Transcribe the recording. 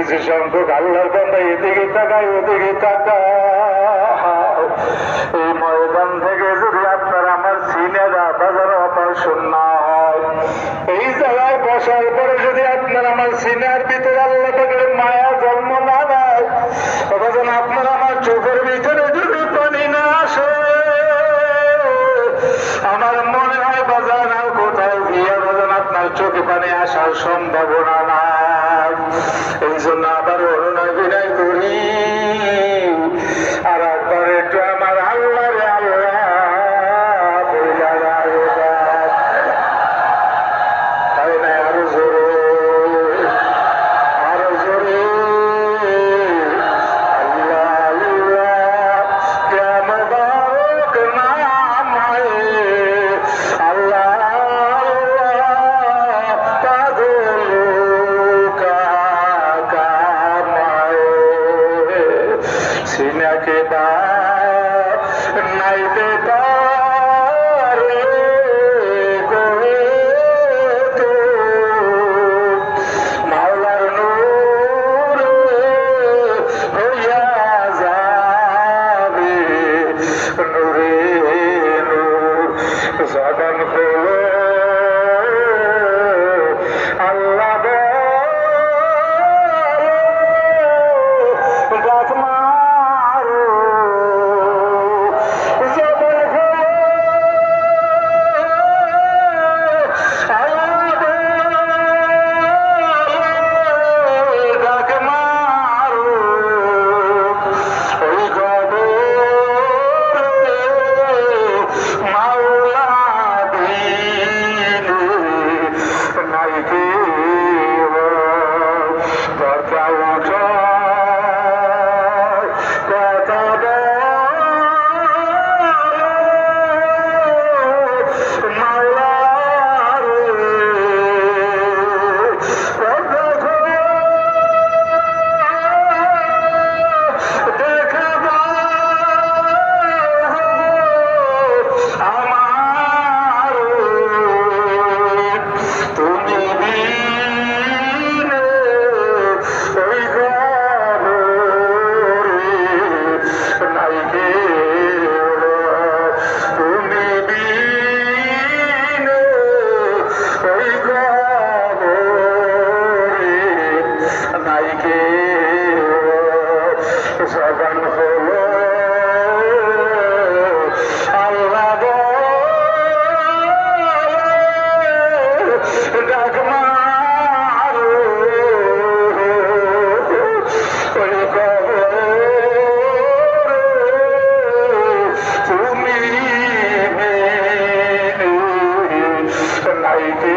কিছু সংখ্যক আল্লাহর বান্দা এদিকে তাকায় ওদিকে তাকায়। এই ময়দান থেকে যদি আপনার আমার সিনেরা বাজার অপারেশন না হয়, এই জায়গায় বসার পরে যদি আপনার আমার সিনার ভিতরে আল্লাহ থেকে মায়া জন্ম না দেয়, তখন আপনার আমার চোখের ভিতরে যদি পানি না আসে, আমার মনে হয় বাজার আর কোথাও গিয়ে বাজার আপনার চোখে পানি আসার সম্ভাবনা নাই। এই জন্য আবার অরুণায় বিনয় করি, আর একবার একটু আমার আল্লাহ রে আল্লাহ তাই না, আরো জোরে আরো জোরে আল্লাহ আল্লাহ কেমন নাম আল্লাহ সিনাকে নাইতে পারে করে তো মাওলার নূর হইয়া যাবে, নূরে নূর জবান হলো আল্লাহ ডাক মারো, জবান হলো আল্লাহ ডাক মারো, ওই খবরে মাওলা দিলে নাই কেউ কথা উঠো কথা মাওলা রে দেখা আমার তুমি দিনে ওই খবরে নাই কেউ, তুমি দিনে ওই খবরে নাই কেউ, জবান হলো আল্লাহ ডাক মারো, ওই খবরে তুমি নাই কে